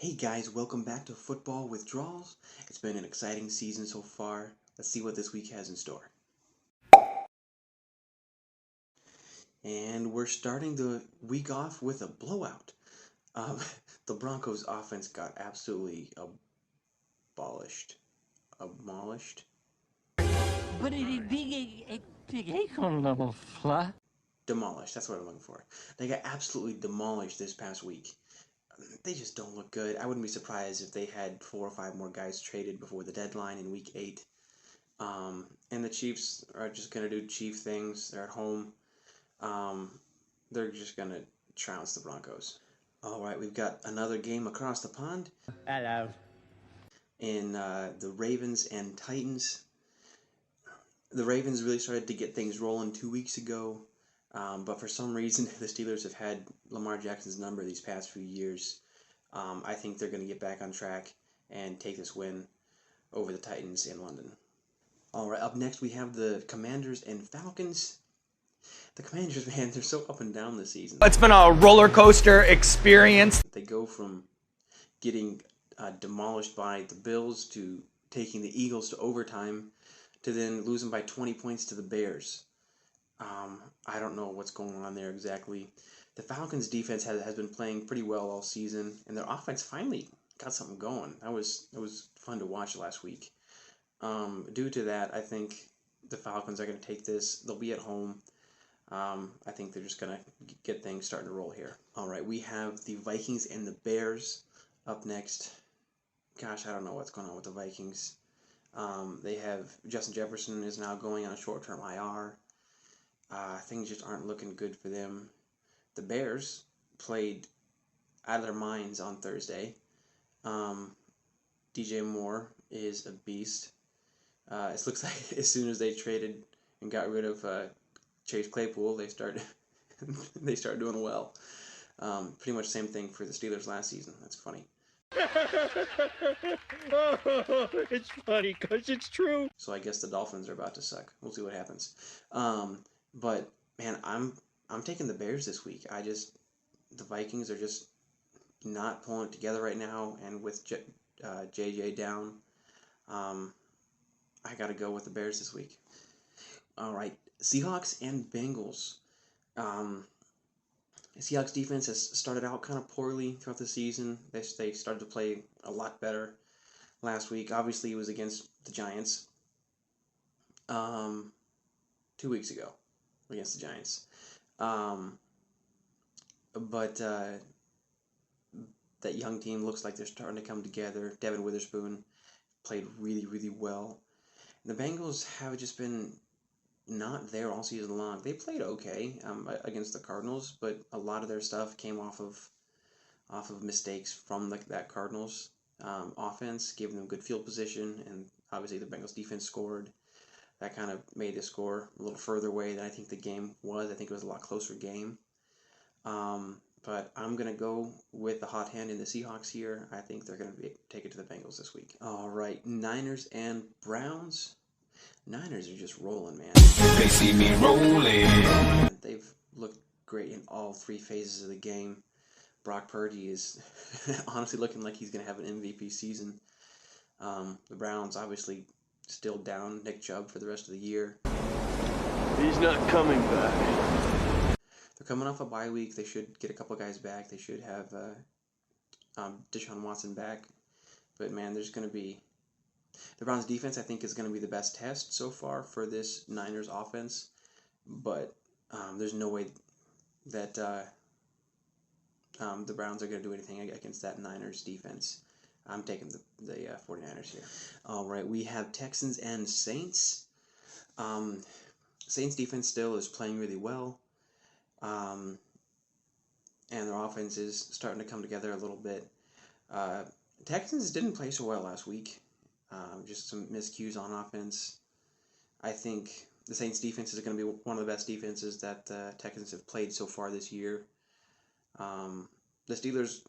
Hey guys, welcome back to Football Withdrawals. It's been an exciting season so far. Let's see what this week has in store. And we're starting the week off with a blowout. Um, the Broncos offense got absolutely abolished. Demolished. That's what I'm looking for. They got absolutely demolished this past week. They just don't look good. I wouldn't be surprised if they had 4 or 5 more guys traded before the deadline in week 8. And the Chiefs are just going to do Chief things. They're at home. They're just going to trounce the Broncos. All right, we've got another game across the pond. Hello. In the Ravens and Titans. The Ravens really started to get things rolling 2 weeks ago. But for some reason, the Steelers have had Lamar Jackson's number these past few years. I think they're going to get back on track and take this win over the Titans in London. All right, up next we have the Commanders and Falcons. The Commanders, man, they're so up and down this season. It's been a roller coaster experience. They go from getting demolished by the Bills to taking the Eagles to overtime to then losing by 20 points to the Bears. I don't know what's going on there exactly. The Falcons' defense has been playing pretty well all season, and their offense finally got something going. It was fun to watch last week. Due to that, I think the Falcons are going to take this. They'll be at home. I think they're just going to get things starting to roll here. All right, we have the Vikings and the Bears up next. Gosh, I don't know what's going on with the Vikings. They have Justin Jefferson is now going on a short-term IR. Things just aren't looking good for them. The Bears played out of their minds on Thursday. DJ Moore is a beast. It looks like as soon as they traded and got rid of Chase Claypool, they start doing well. Pretty much the same thing for the Steelers last season. That's funny. It's funny because it's true. So I guess the Dolphins are about to suck. We'll see what happens. But man, I'm taking the Bears this week. The Vikings are just not pulling it together right now, and with JJ down, I got to go with the Bears this week. All right, Seahawks and Bengals. The Seahawks defense has started out kind of poorly throughout the season. They started to play a lot better last week. Obviously, it was against the Giants. 2 weeks ago against the Giants. But that young team looks like they're starting to come together. Devin Witherspoon played really, really well. The Bengals have just been not there all season long. They played okay against the Cardinals, but a lot of their stuff came off of mistakes from that Cardinals offense, giving them good field position, and obviously the Bengals defense scored. That kind of made the score a little further away than I think the game was. I think it was a lot closer game. But I'm going to go with the hot hand in the Seahawks here. I think they're going to take it to the Bengals this week. All right, Niners and Browns. Niners are just rolling, man. They see me rolling. They've looked great in all 3 phases of the game. Brock Purdy is honestly looking like he's going to have an MVP season. The Browns obviously still down Nick Chubb for the rest of the year. He's not coming back. They're coming off a bye week. They should get a couple guys back. They should have Deshaun Watson back. But man, there's going to be the Browns defense, I think, is going to be the best test so far for this Niners offense. But there's no way that the Browns are going to do anything against that Niners defense. I'm taking the 49ers here. All right, we have Texans and Saints. Saints defense still is playing really well. And their offense is starting to come together a little bit. Texans didn't play so well last week. Just some miscues on offense. I think the Saints defense is going to be one of the best defenses that the Texans have played so far this year. The Steelers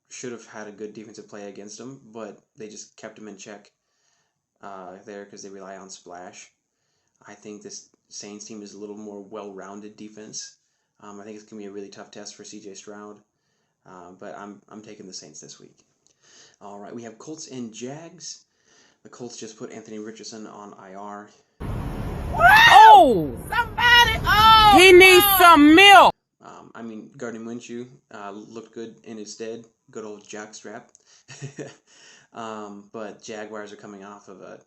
should have had a good defensive play against them, but they just kept them in check there because they rely on splash. I think this Saints team is a little more well-rounded defense. I think it's going to be a really tough test for C.J. Stroud, but I'm taking the Saints this week. All right, we have Colts and Jags. The Colts just put Anthony Richardson on IR. Oh! Somebody! Oh! He needs some milk! I mean, Gardner Minshew looked good in his stead. Good old jockstrap. But Jaguars are coming off of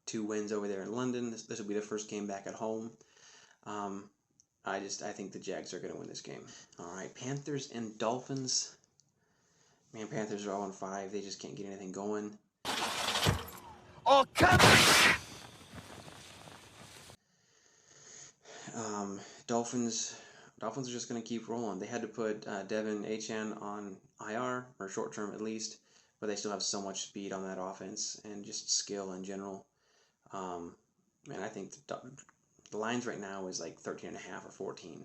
2 wins over there in London. This will be their first game back at home. I think the Jags are going to win this game. All right, Panthers and Dolphins. Man, Panthers are 0-5. They just can't get anything going. Oh, come on! Dolphins are just going to keep rolling. They had to put Devin Achane on IR, or short term at least, but they still have so much speed on that offense and just skill in general. Man, I think the lines right now is like 13.5 or 14.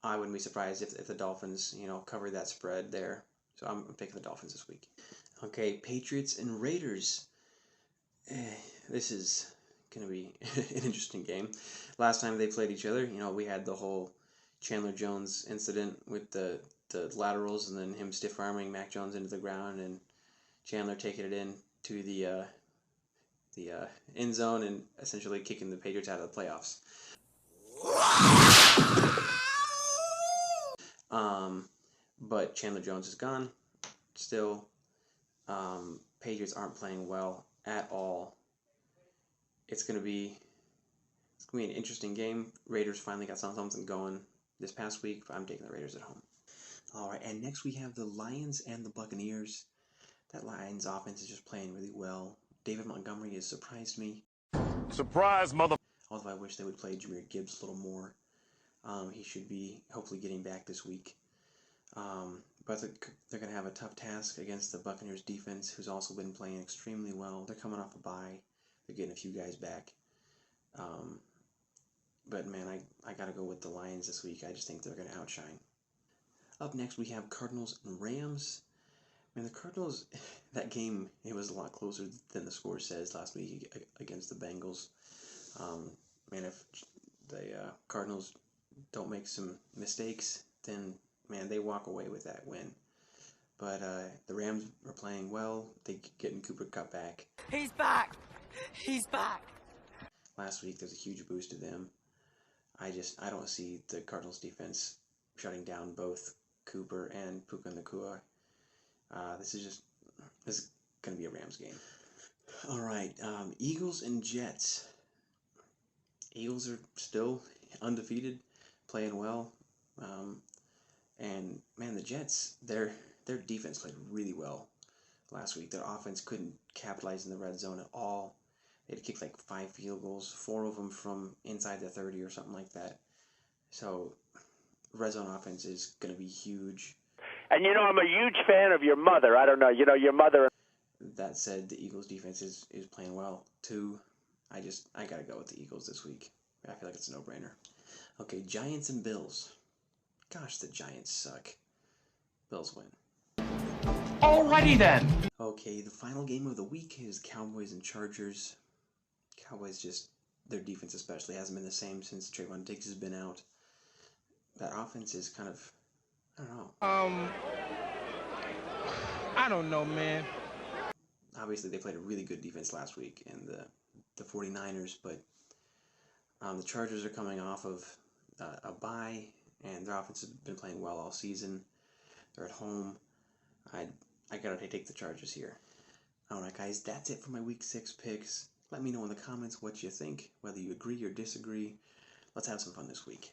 I wouldn't be surprised if the Dolphins, cover that spread there. So I'm picking the Dolphins this week. Okay, Patriots and Raiders. This is going to be an interesting game. Last time they played each other, we had the whole Chandler Jones incident with the laterals and then him stiff-arming Mac Jones into the ground and Chandler taking it in to the end zone and essentially kicking the Patriots out of the playoffs. But Chandler Jones is gone. Still, Patriots aren't playing well at all. It's gonna be an interesting game. Raiders finally got something going this past week. I'm taking the Raiders at home. All right, and next we have the Lions and the Buccaneers. That Lions offense is just playing really well. David Montgomery has surprised me. Surprise, mother. Although I wish they would play Jahmyr Gibbs a little more. He should be hopefully getting back this week. But they're going to have a tough task against the Buccaneers defense, who's also been playing extremely well. They're coming off a bye. They're getting a few guys back. But man, I got to go with the Lions this week. I just think they're going to outshine. Up next, we have Cardinals and Rams. Man, the Cardinals, that game, it was a lot closer than the score says last week against the Bengals. Man, if the Cardinals don't make some mistakes, then, man, they walk away with that win. But the Rams are playing well. They're getting Cooper Kupp back. He's back! He's back! Last week, there's a huge boost to them. I don't see the Cardinals defense shutting down both Cooper and Puka Nacua. This is going to be a Rams game. All right, Eagles and Jets. Eagles are still undefeated, playing well. And man, the Jets, their defense played really well last week. Their offense couldn't capitalize in the red zone at all. They had kicked like 5 field goals, 4 of them from inside the 30 or something like that. So, red zone offense is going to be huge. And I'm a huge fan of your mother. I don't know, your mother. That said, the Eagles defense is playing well too. I got to go with the Eagles this week. I feel like it's a no-brainer. Okay, Giants and Bills. Gosh, the Giants suck. Bills win. Alrighty then. Okay, the final game of the week is Cowboys and Chargers. Cowboys their defense especially hasn't been the same since Trayvon Diggs has been out. That offense is kind of, I don't know. I don't know, man. Obviously, they played a really good defense last week in the 49ers, but the Chargers are coming off of a bye, and their offense has been playing well all season. They're at home. I gotta take the Chargers here. All right, guys, that's it for my Week 6 picks. Let me know in the comments what you think, whether you agree or disagree. Let's have some fun this week.